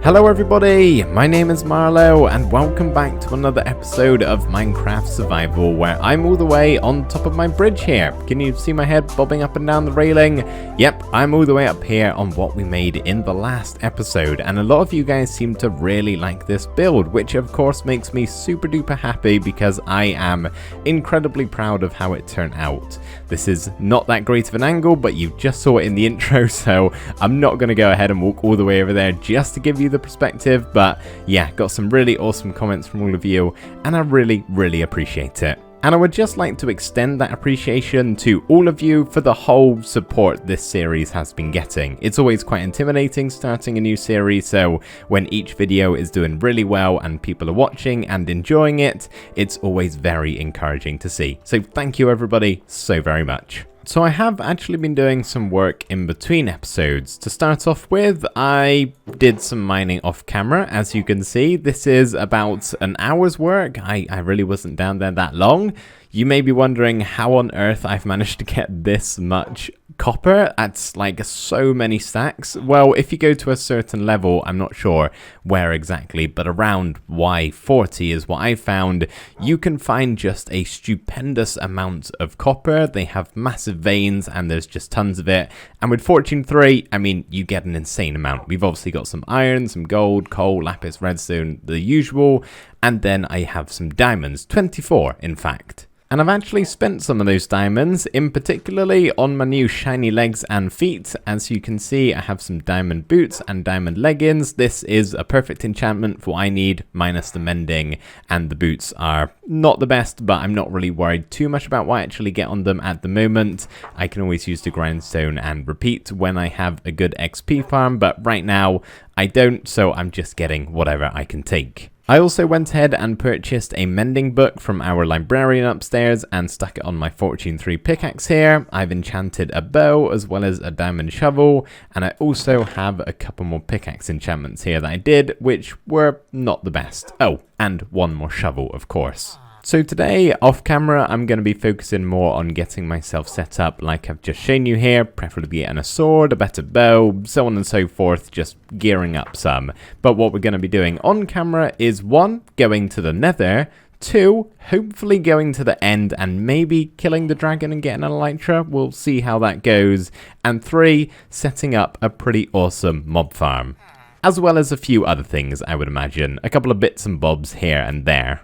Hello everybody, my name is Marloe and welcome back to another episode of Minecraft Survival where I'm all the way on top of my bridge here. Can you see my head bobbing up and down the railing? Yep, I'm all the way up here on what we made in the last episode, and a lot of you guys seem to really like this build, which of course makes me super duper happy because I am incredibly proud of how it turned out. This is not that great of an angle, but you just saw it in the intro, so I'm not going to go ahead and walk all the way over there just to give you the perspective, but yeah, got some really awesome comments from all of you and I really appreciate it. And I would just like to extend that appreciation to all of you for the whole support this series has been getting. It's always quite intimidating starting a new series, so when each video is doing really well and people are watching and enjoying it, it's always very encouraging to see. So thank you everybody so very much. So I have actually been doing some work in between episodes. To start off with, I did some mining off camera. As you can see, this is about an hour's work. I really wasn't down there that long. You may be wondering how on earth I've managed to get this much copper. That's like so many stacks. Well, if you go to a certain level, I'm not sure where exactly, but around Y40 is what I found. You can find just a stupendous amount of copper. They have massive veins and there's just tons of it. And with Fortune 3, I mean, you get an insane amount. We've obviously got some iron, some gold, coal, lapis, redstone, the usual. And then I have some diamonds, 24 in fact. And I've actually spent some of those diamonds, in particularly on my new shiny legs and feet. As you can see, I have some diamond boots and diamond leggings. This is a perfect enchantment for what I need, minus the mending, and the boots are not the best, but I'm not really worried too much about what I actually get on them at the moment. I can always use the grindstone and repeat when I have a good XP farm, but right now I don't, so I'm just getting whatever I can take. I also went ahead and purchased a mending book from our librarian upstairs and stuck it on my Fortune 3 pickaxe here. I've enchanted a bow as well as a diamond shovel, and I also have a couple more pickaxe enchantments here that I did, which were not the best. Oh, and one more shovel, of course. So today, off camera, I'm going to be focusing more on getting myself set up like I've just shown you here, preferably getting a sword, a better bow, so on and so forth, just gearing up some. But what we're going to be doing on camera is 1, going to the Nether, 2, hopefully going to the end and maybe killing the dragon and getting an Elytra, we'll see how that goes, and 3, setting up a pretty awesome mob farm. As well as a few other things, I would imagine, a couple of bits and bobs here and there.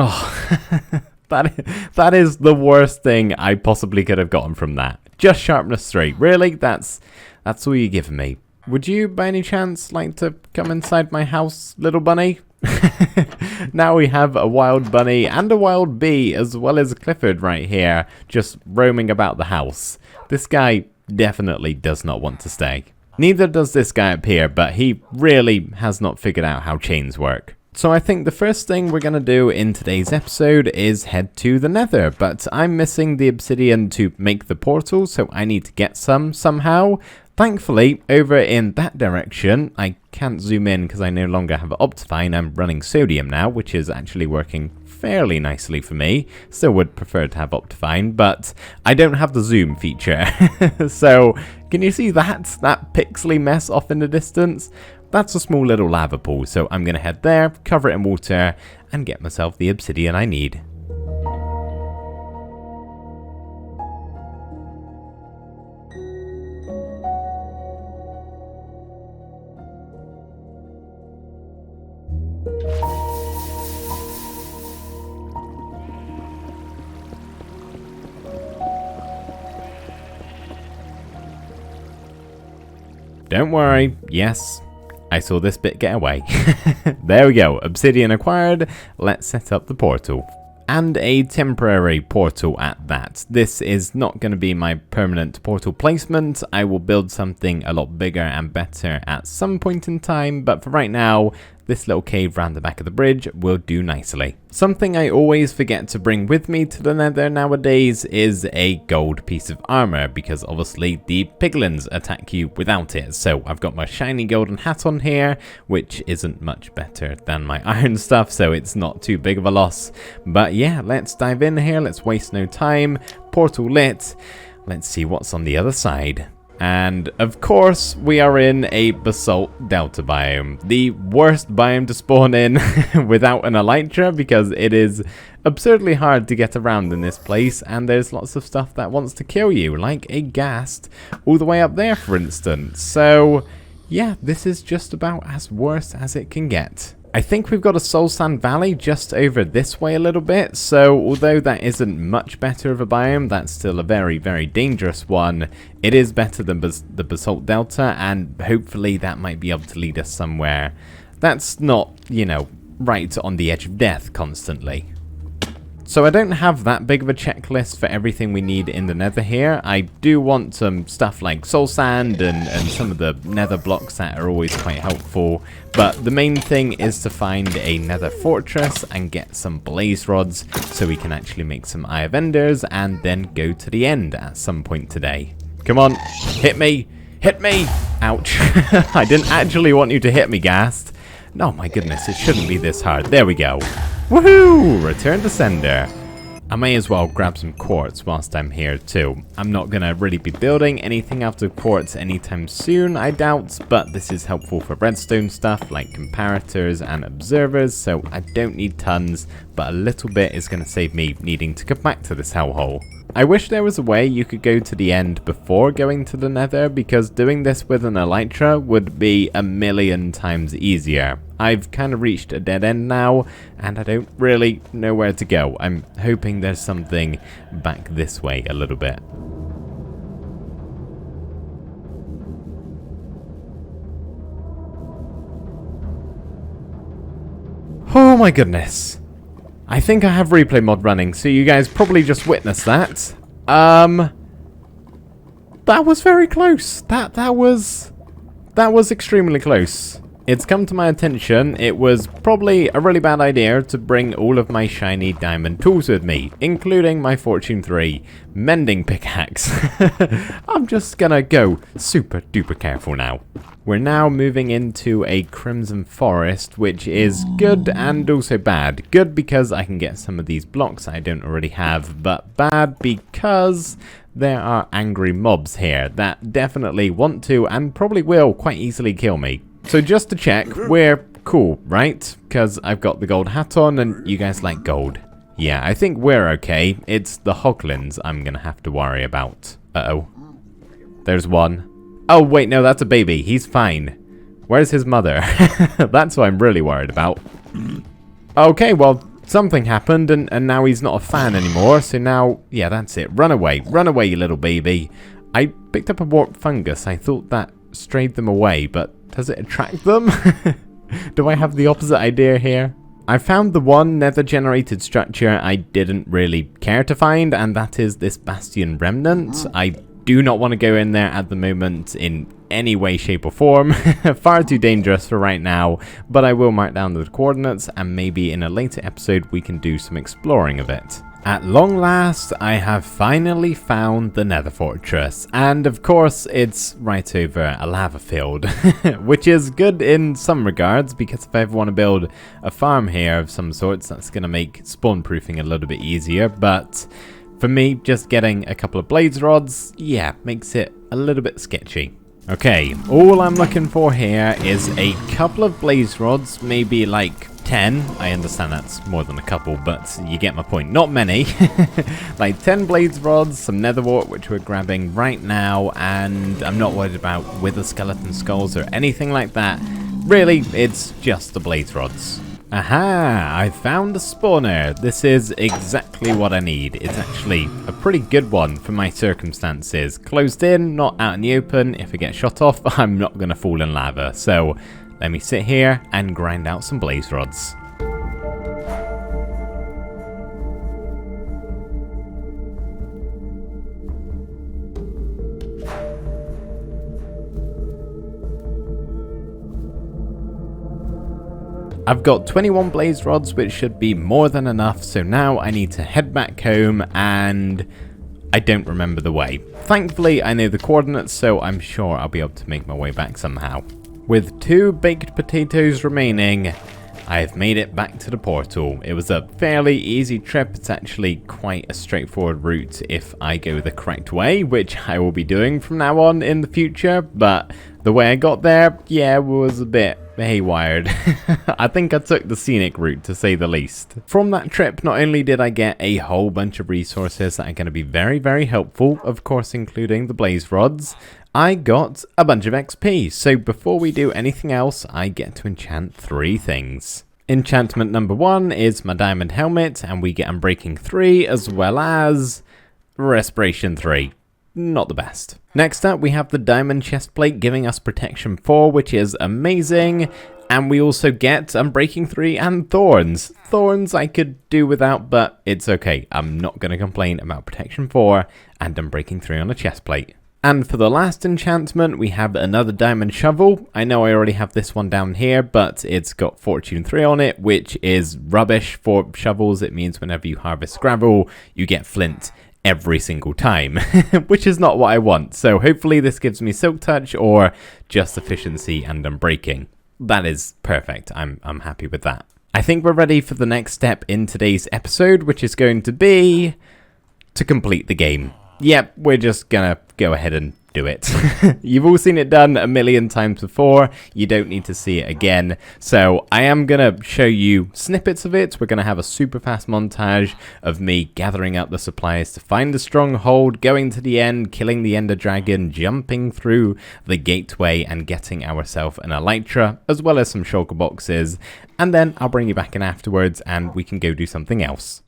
Oh, that is the worst thing I possibly could have gotten from that. Just sharpness 3. Really? That's all you're giving me. Would you, by any chance, like to come inside my house, little bunny? Now we have a wild bunny and a wild bee, as well as Clifford right here, just roaming about the house. This guy definitely does not want to stay. Neither does this guy up here, but he really has not figured out how chains work. So I think the first thing we're going to do in today's episode is head to the Nether, but I'm missing the obsidian to make the portal, so I need to get some somehow. Thankfully, over in that direction, I can't zoom in because I no longer have Optifine. I'm running sodium now, which is actually working fairly nicely for me. Still would prefer to have Optifine, but I don't have the zoom feature. So, can you see that pixely mess off in the distance? That's a small little lava pool, so I'm going to head there, cover it in water, and get myself the obsidian I need. Don't worry, yes, I saw this bit get away. There we go, obsidian acquired. Let's set up the portal. And a temporary portal at that. This is not going to be my permanent portal placement. I will build something a lot bigger and better at some point in time, but for right now, this little cave round the back of the bridge will do nicely. Something I always forget to bring with me to the Nether nowadays is a gold piece of armor, because obviously the piglins attack you without it. So I've got my shiny golden hat on here, which isn't much better than my iron stuff, so it's not too big of a loss. But yeah, let's dive in here, let's waste no time. Portal lit. Let's see what's on the other side. And of course, we are in a basalt delta biome. The worst biome to spawn in without an elytra, because it is absurdly hard to get around in this place, and there's lots of stuff that wants to kill you, like a ghast all the way up there, for instance. So yeah, this is just about as worse as it can get. I think we've got a soul sand valley just over this way a little bit, so although that isn't much better of a biome, that's still a very, very dangerous one. It is better than the basalt delta, and hopefully that might be able to lead us somewhere that's not, you know, right on the edge of death constantly. So I don't have that big of a checklist for everything we need in the nether here. I do want some stuff like soul sand and some of the nether blocks that are always quite helpful. But the main thing is to find a nether fortress and get some blaze rods so we can actually make some eye of enders and then go to the end at some point today. Come on, hit me, hit me. Ouch. I didn't actually want you to hit me, ghast. Oh my goodness, it shouldn't be this hard. There we go. Woohoo! Return to sender. I may as well grab some quartz whilst I'm here too. I'm not going to really be building anything out of quartz anytime soon, I doubt, but this is helpful for redstone stuff like comparators and observers, so I don't need tons, but a little bit is going to save me needing to come back to this hellhole. I wish there was a way you could go to the end before going to the nether, because doing this with an elytra would be a million times easier. I've kind of reached a dead end now, and I don't really know where to go. I'm hoping there's something back this way a little bit. Oh my goodness. I think I have replay mod running, so you guys probably just witnessed that. That was very close. That was extremely close. It's come to my attention, it was probably a really bad idea to bring all of my shiny diamond tools with me, including my Fortune 3 mending pickaxe. I'm just gonna go super duper careful now. We're now moving into a crimson forest, which is good and also bad. Good because I can get some of these blocks I don't already have, but bad because there are angry mobs here that definitely want to and probably will quite easily kill me. So just to check, we're cool, right? Because I've got the gold hat on and you guys like gold. Yeah, I think we're okay. It's the hoglins I'm going to have to worry about. Uh-oh. There's one. Oh, wait, no, that's a baby. He's fine. Where's his mother? That's what I'm really worried about. Okay, well, something happened and now he's not a fan anymore. So now, yeah, that's it. Run away. Run away, you little baby. I picked up a warped fungus. I thought that strayed them away, but does it attract them? Do I have the opposite idea here? I found the one nether generated structure I didn't really care to find, and that is this bastion remnant. I do not want to go in there at the moment in any way, shape or form. Far too dangerous for right now, but I will mark down the coordinates and maybe in a later episode we can do some exploring of it. At long last, I have finally found the Nether Fortress, and of course it's right over a lava field, which is good in some regards, because if I ever want to build a farm here of some sorts, that's going to make spawn proofing a little bit easier, but for me, just getting a couple of blaze rods, yeah, makes it a little bit sketchy. Okay, all I'm looking for here is a couple of blaze rods, maybe like 10. I understand that's more than a couple, but you get my point. Not many. Like 10 blaze rods, some nether wart, which we're grabbing right now, and I'm not worried about wither skeleton skulls or anything like that. Really, it's just the blaze rods. Aha! I found the spawner. This is exactly what I need. It's actually a pretty good one for my circumstances. Closed in, not out in the open. If I get shot off, I'm not going to fall in lava. So let me sit here and grind out some blaze rods. I've got 21 blaze rods, which should be more than enough, so now I need to head back home, and I don't remember the way. Thankfully, I know the coordinates, so I'm sure I'll be able to make my way back somehow. With 2 baked potatoes remaining, I've made it back to the portal. It was a fairly easy trip. It's actually quite a straightforward route if I go the correct way, which I will be doing from now on in the future, but the way I got there, yeah, was a bit haywired. I think I took the scenic route, to say the least. From that trip, not only did I get a whole bunch of resources that are going to be very, very helpful, of course including the blaze rods, I got a bunch of XP. So before we do anything else, I get to enchant 3 things. Enchantment number 1 is my diamond helmet, and we get Unbreaking 3 as well as Respiration 3. Not the best. Next up, we have the diamond chestplate giving us protection 4, which is amazing. And we also get Unbreaking 3 and Thorns. Thorns I could do without, but it's okay. I'm not going to complain about protection 4 and Unbreaking 3 on a chestplate. And for the last enchantment, we have another diamond shovel. I know I already have this one down here, but it's got Fortune 3 on it, which is rubbish for shovels. It means whenever you harvest gravel, you get flint every single time, which is not what I want. So hopefully this gives me silk touch or just efficiency and unbreaking. That is perfect. I'm happy with that. I think we're ready for the next step in today's episode, which is going to be to complete the game. Yep, we're just gonna go ahead and do it. You've all seen it done a million times before. You don't need to see it again. So I am going to show you snippets of it. We're going to have a super fast montage of me gathering up the supplies to find the stronghold, going to the end, killing the ender dragon, jumping through the gateway and getting ourselves an Elytra, as well as some shulker boxes. And then I'll bring you back in afterwards and we can go do something else.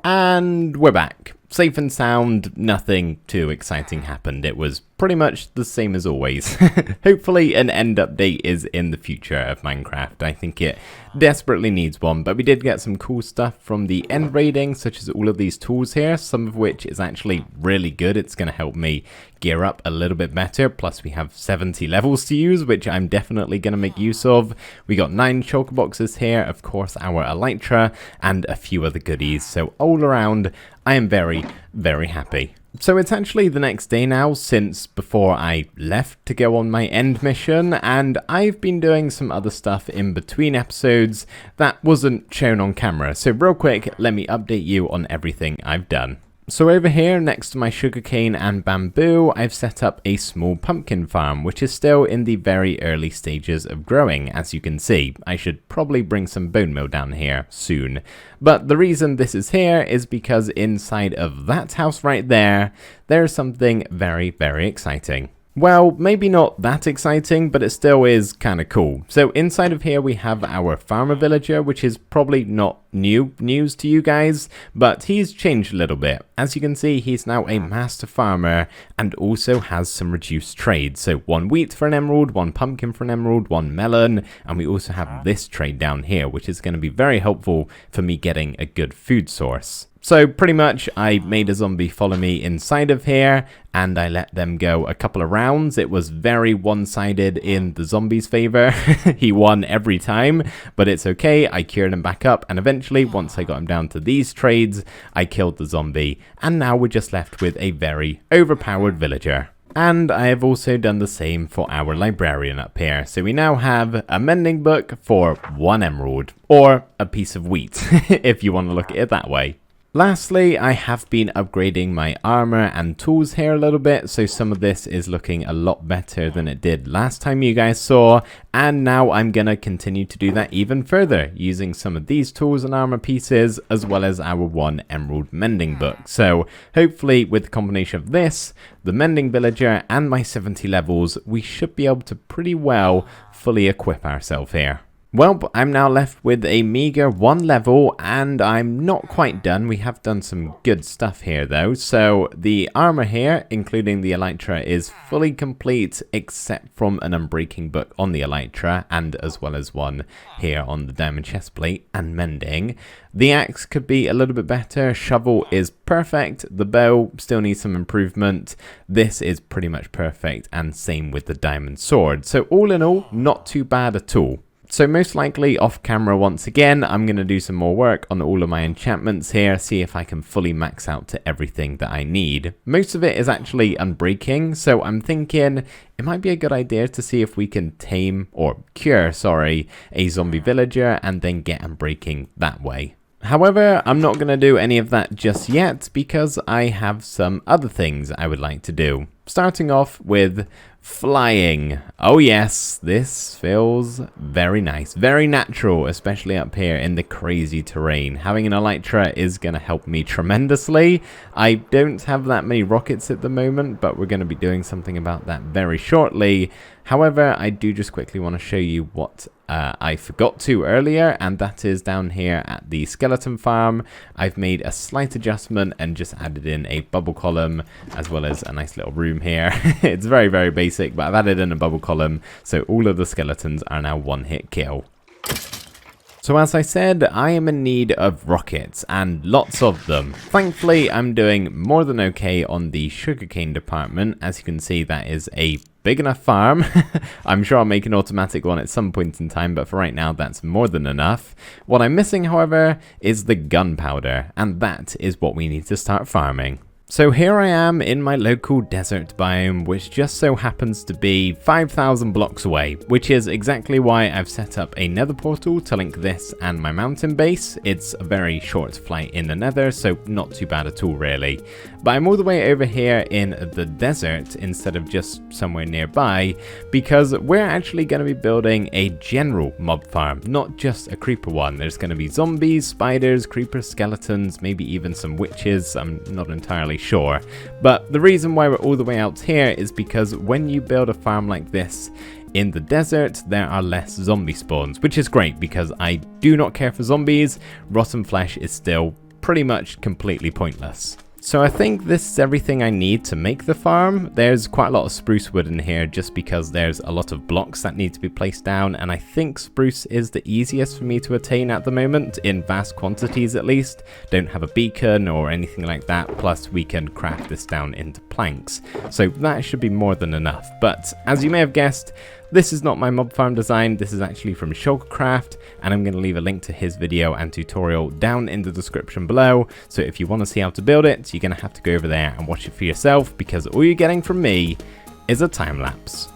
And we're back. Safe and sound, nothing too exciting happened. It was pretty much the same as always. Hopefully an end update is in the future of Minecraft. I think it desperately needs one, but we did get some cool stuff from the end raiding, such as all of these tools here, some of which is actually really good. It's going to help me gear up a little bit better, plus we have 70 levels to use, which I'm definitely going to make use of. We got 9 shulker boxes here, of course our Elytra, and a few other goodies, so all around I am very, very happy. So it's actually the next day now since before I left to go on my end mission, and I've been doing some other stuff in between episodes that wasn't shown on camera. So real quick, let me update you on everything I've done. So over here next to my sugarcane and bamboo, I've set up a small pumpkin farm, which is still in the very early stages of growing, as you can see. I should probably bring some bone meal down here soon. But the reason this is here is because inside of that house right there, there's something very, very exciting. Well, maybe not that exciting, but it still is kind of cool. So inside of here we have our farmer villager, which is probably not news to you guys, but he's changed a little bit. As you can see, he's now a master farmer and also has some reduced trades. So 1 wheat for an emerald, 1 pumpkin for an emerald, 1 melon, and we also have this trade down here, which is going to be very helpful for me getting a good food source. So pretty much I made a zombie follow me inside of here and I let them go a couple of rounds. It was very one-sided in the zombie's favor. He won every time, but it's okay. I cured him back up and eventually once I got him down to these trades, I killed the zombie and now we're just left with a very overpowered villager. And I have also done the same for our librarian up here. So we now have a mending book for 1 emerald, or a piece of wheat, if you want to look at it that way. Lastly, I have been upgrading my armor and tools here a little bit, so some of this is looking a lot better than it did last time you guys saw, and now I'm gonna continue to do that even further, using some of these tools and armor pieces, as well as our 1 emerald mending book. So hopefully with the combination of this, the mending villager, and my 70 levels, we should be able to pretty well fully equip ourselves here. Well, I'm now left with a meager 1 level, and I'm not quite done. We have done some good stuff here, though. So the armor here, including the Elytra, is fully complete, except from an unbreaking book on the Elytra, and as well as one here on the diamond chestplate and mending. The axe could be a little bit better. Shovel is perfect. The bow still needs some improvement. This is pretty much perfect, and same with the diamond sword. So all in all, not too bad at all. So most likely off camera once again, I'm going to do some more work on all of my enchantments here, see if I can fully max out to everything that I need. Most of it is actually unbreaking, so I'm thinking it might be a good idea to see if we can tame, or cure, sorry, a zombie villager and then get unbreaking that way. However, I'm not going to do any of that just yet because I have some other things I would like to do. Starting off with flying. Oh yes, this feels very nice, very natural, especially up here in the crazy terrain. Having an Elytra is going to help me tremendously. I don't have that many rockets at the moment, but we're going to be doing something about that very shortly. However, I do just quickly want to show you what I forgot to earlier, and that is down here at the skeleton farm. I've made a slight adjustment and just added in a bubble column as well as a nice little room here. It's very, very basic, but I've added in a bubble column, so all of the skeletons are now one-hit kill. So as I said, I am in need of rockets, and lots of them. Thankfully, I'm doing more than okay on the sugarcane department. As you can see, that is a big enough farm. I'm sure I'll make an automatic one at some point in time, but for right now, that's more than enough. What I'm missing, however, is the gunpowder, and that is what we need to start farming. So here I am in my local desert biome, which just so happens to be 5,000 blocks away, which is exactly why I've set up a nether portal to link this and my mountain base. It's a very short flight in the nether, so not too bad at all really. But I'm all the way over here in the desert instead of just somewhere nearby, because we're actually going to be building a general mob farm, not just a creeper one. There's going to be zombies, spiders, creepers, skeletons, maybe even some witches. I'm not entirely sure. But the reason why we're all the way out here is because when you build a farm like this in the desert, there are less zombie spawns, which is great because I do not care for zombies. Rotten flesh is still pretty much completely pointless. So I think this is everything I need to make the farm. There's quite a lot of spruce wood in here just because there's a lot of blocks that need to be placed down, and I think spruce is the easiest for me to attain at the moment, in vast quantities at least. Don't have a beacon or anything like that, plus we can craft this down into planks. So that should be more than enough. But as you may have guessed, this is not my mob farm design. This is actually from Shulkercraft, and I'm going to leave a link to his video and tutorial down in the description below. So if you want to see how to build it, you're going to have to go over there and watch it for yourself, because all you're getting from me is a time lapse.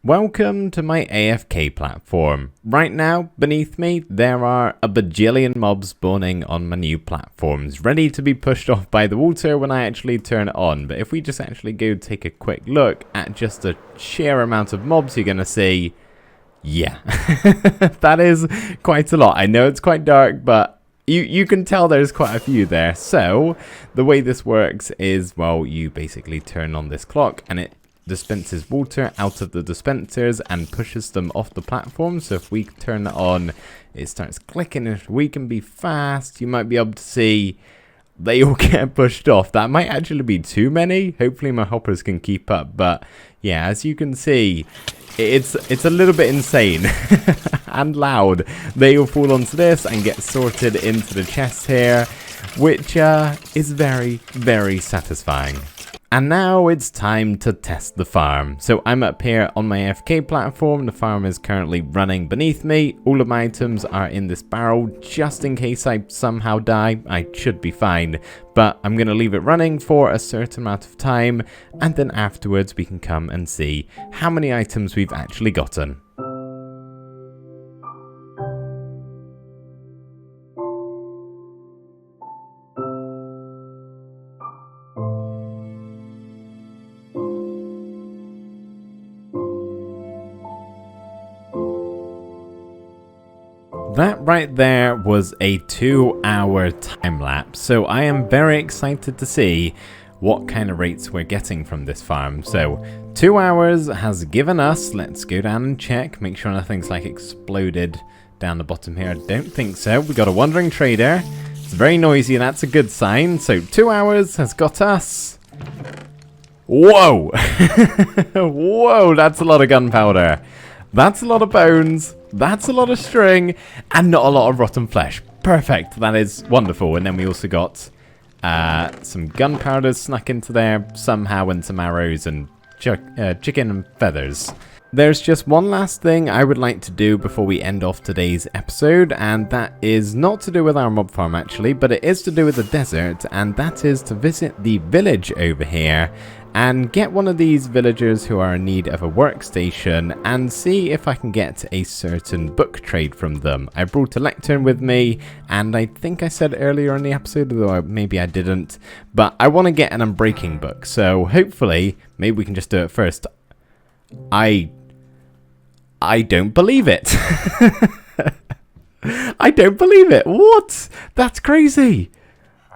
Welcome to my AFK platform. Right now, beneath me, there are a bajillion mobs spawning on my new platforms, ready to be pushed off by the water when I actually turn it on. But if we just actually go take a quick look at just the sheer amount of mobs you're going to see, yeah, that is quite a lot. I know it's quite dark, but you can tell there's quite a few there. So the way this works is, well, you basically turn on this clock and it dispenses water out of the dispensers and pushes them off the platform. So if we turn it on, it starts clicking. If we can be fast, you might be able to see they all get pushed off. That might actually be too many. Hopefully my hoppers can keep up. But yeah, as you can see, it's a little bit insane and loud. They all fall onto this and get sorted into the chest here, which is very, very satisfying. And now it's time to test the farm. So I'm up here on my Afk platform. The farm is currently running beneath me. All of my items are in this barrel just in case I somehow die. I should be fine, but I'm going to leave it running for a certain amount of time, and then afterwards we can come and see how many items we've actually gotten. That right there was a 2-hour time lapse, so I am very excited to see what kind of rates we're getting from this farm. So 2 hours has given us, let's go down and check, make sure nothing's like exploded down the bottom here. I don't think so. We got a wandering trader. It's very noisy, that's a good sign. So 2 hours has got us. Whoa! Whoa, that's a lot of gunpowder. That's a lot of bones. That's a lot of string, and not a lot of rotten flesh. Perfect, that is wonderful. And then we also got some gunpowder snuck into there somehow, and some arrows and chicken and feathers. There's just one last thing I would like to do before we end off today's episode, and that is not to do with our mob farm actually, but it is to do with the desert, and that is to visit the village over here and get one of these villagers who are in need of a workstation and see if I can get a certain book trade from them. I brought a lectern with me, and I think I said earlier in the episode, although maybe I didn't, but I want to get an unbreaking book, so hopefully maybe we can just do it first. I don't believe it. I don't believe it. What? That's crazy.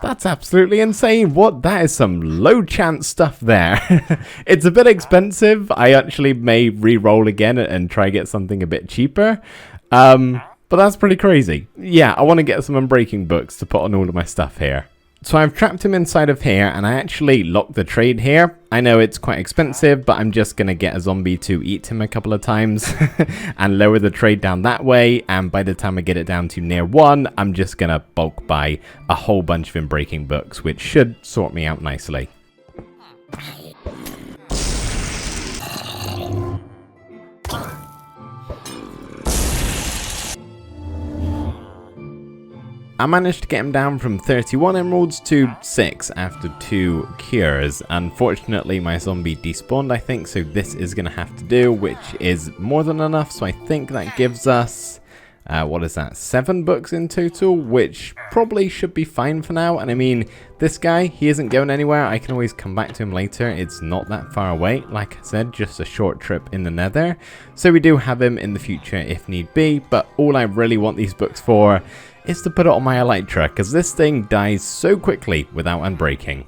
That's absolutely insane. What? That is some low chance stuff there. It's a bit expensive. I actually may re-roll again and try get something a bit cheaper. But that's pretty crazy. Yeah, I want to get some unbreaking books to put on all of my stuff here. So I've trapped him inside of here, and I actually locked the trade here. I know it's quite expensive, but I'm just going to get a zombie to eat him a couple of times and lower the trade down that way. And by the time I get it down to near 1, I'm just going to bulk buy a whole bunch of unbreaking books, which should sort me out nicely. I managed to get him down from 31 emeralds to 6 after 2 cures. Unfortunately, my zombie despawned, I think, so this is going to have to do, which is more than enough. So I think that gives us, what is that, 7 books in total, which probably should be fine for now. And I mean, this guy, he isn't going anywhere. I can always come back to him later. It's not that far away. Like I said, just a short trip in the Nether. So we do have him in the future if need be, but all I really want these books for is to put it on my Elytra, because this thing dies so quickly without unbreaking.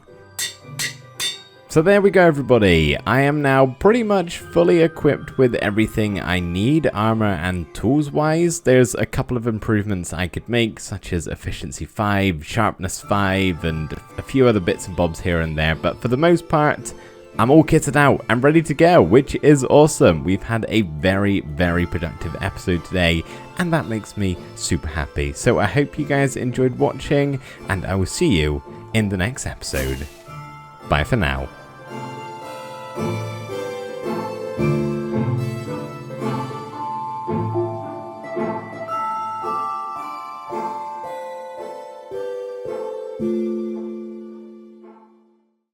So there we go, everybody. I am now pretty much fully equipped with everything I need, armor and tools wise. There's a couple of improvements I could make, such as efficiency 5, sharpness 5, and a few other bits and bobs here and there, but for the most part, I'm all kitted out. I'm ready to go, which is awesome. We've had a very, very productive episode today, and that makes me super happy. So I hope you guys enjoyed watching, and I will see you in the next episode. Bye for now.